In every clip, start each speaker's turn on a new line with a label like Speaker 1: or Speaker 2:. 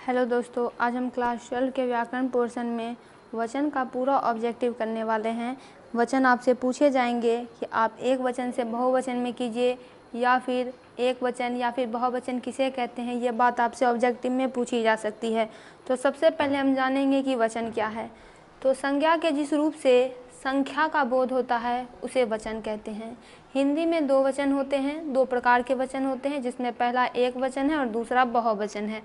Speaker 1: Hello दोस्तों, आज हम क्लास 12 के व्याकरण पोर्शन में वचन का पूरा ऑब्जेक्टिव करने वाले हैं। वचन आपसे पूछे जाएंगे कि आप एक वचन से बहुवचन में कीजिए या फिर एक वचन या फिर बहुवचन किसे कहते हैं, ये बात आपसे ऑब्जेक्टिव में पूछी जा सकती है। तो सबसे पहले हम जानेंगे कि वचन क्या है। तो संज्ञा के जिस रूप से संख्या का बोध होता है उसे वचन कहते हैं। हिंदी में दो वचन होते हैं, दो प्रकार के वचन होते हैं, जिसमें पहला एक वचन है और दूसरा बहुवचन है।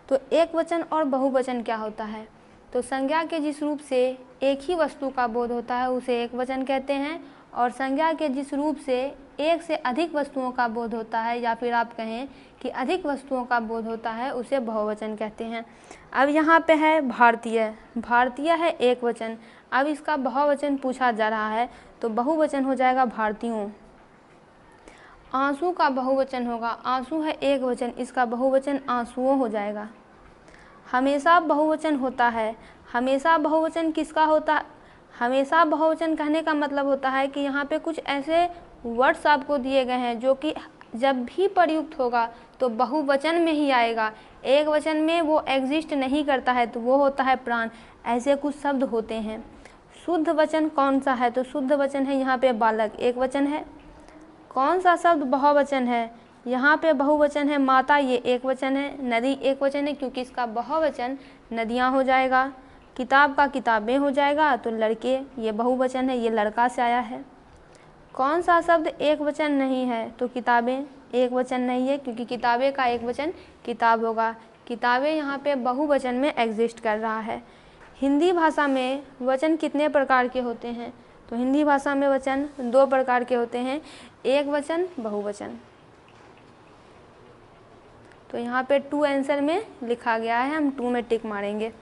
Speaker 1: तो एक वचन और बहुवचन क्या होता है? तो संज्ञा के जिस रूप से एक ही वस्तु का बोध होता है उसे एक वचन कहते हैं, और संज्ञा के जिस रूप से एक से अधिक वस्तुओं का बोध होता है या फिर आप कहें कि अधिक वस्तुओं का बोध होता है उसे बहुवचन कहते हैं। अब यहाँ पे है भारतीय। भारतीय है एक वचन। अब इसका बहुवचन पूछा जा रहा है तो बहुवचन हो जाएगा भारतीयों। आंसू का बहुवचन होगा, आंसू है एक वचन, इसका बहुवचन आंसुओं हो जाएगा। हमेशा बहुवचन होता है। हमेशा बहुवचन किसका होता? हमेशा बहुवचन कहने का मतलब होता है कि यहाँ पे कुछ ऐसे वर्ड्स आपको दिए गए हैं जो कि जब भी प्रयुक्त होगा तो बहुवचन में ही आएगा। एक वचन में वो एग्जिस्ट नहीं करता है, तो वो होता है प्राण। ऐसे कुछ शब्द होते हैं। शुद्ध वचन कौन सा है? तो शुद्ध वचन है यहाँ पे बालक, एक वचन है। कौन सा शब्द बहुवचन है? यहाँ पे बहुवचन है माता, ये एक वचन है। नदी एक वचन है क्योंकि इसका बहुवचन नदियाँ हो जाएगा। किताब का किताबें हो जाएगा। तो लड़के ये बहुवचन है, ये लड़का से आया है। कौन सा शब्द एक वचन नहीं है? तो किताबें एक वचन नहीं है क्योंकि किताबें का एक वचन किताब होगा। किताबें यहाँ पे बहुवचन में एग्जिस्ट कर रहा है। हिंदी भाषा में वचन कितने प्रकार के होते हैं? तो हिंदी भाषा में वचन दो प्रकार के होते हैं, एक वचन, बहुवचन। तो यहाँ पे 2 आंसर में लिखा गया है, हम 2 में टिक मारेंगे।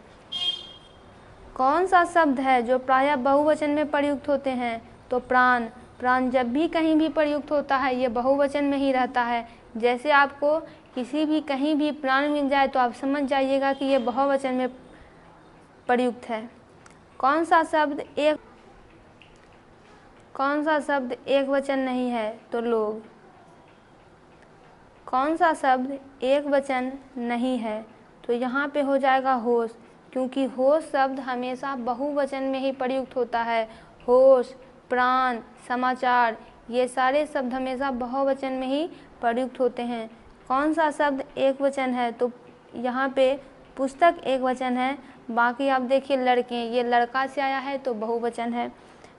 Speaker 1: कौन सा शब्द है जो प्रायः बहुवचन में प्रयुक्त होते हैं? तो प्राण। प्राण जब भी कहीं भी प्रयुक्त होता है ये बहुवचन में ही रहता है। जैसे आपको किसी भी कहीं भी प्राण मिल जाए तो आप समझ जाइएगा कि ये बहुवचन में प्रयुक्त है। कौन सा शब्द एक वचन नहीं है? तो लोग। कौन सा शब्द एक वचन नहीं है? तो यहाँ पे हो जाएगा होश, क्योंकि होश शब्द हमेशा बहुवचन में ही प्रयुक्त होता है। होश, प्राण, समाचार, ये सारे शब्द हमेशा बहुवचन में ही प्रयुक्त होते हैं। कौन सा शब्द एक वचन है? तो यहाँ पे पुस्तक एक वचन है। बाकी आप देखिए लड़के, ये लड़का से आया है तो बहुवचन है।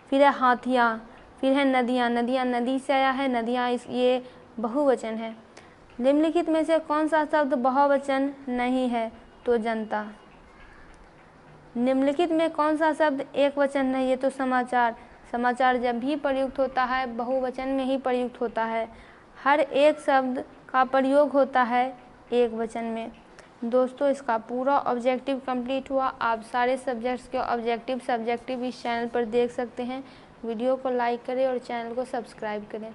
Speaker 1: फिर है हाथियाँ, फिर है नदियाँ, नदियाँ नदी से आया है, नदियाँ ये बहुवचन है। निम्नलिखित में से कौन सा शब्द बहुवचन नहीं है? तो जनता। निम्नलिखित में कौन सा शब्द एक वचन नहीं है? तो समाचार। समाचार जब भी प्रयुक्त होता है बहुवचन में ही प्रयुक्त होता है। हर एक शब्द का प्रयोग होता है एक वचन में। दोस्तों, इसका पूरा ऑब्जेक्टिव कंप्लीट हुआ। आप सारे सब्जेक्ट्स के ऑब्जेक्टिव सब्जेक्टिव इस चैनल पर देख सकते हैं। वीडियो को लाइक करें और चैनल को सब्सक्राइब करें।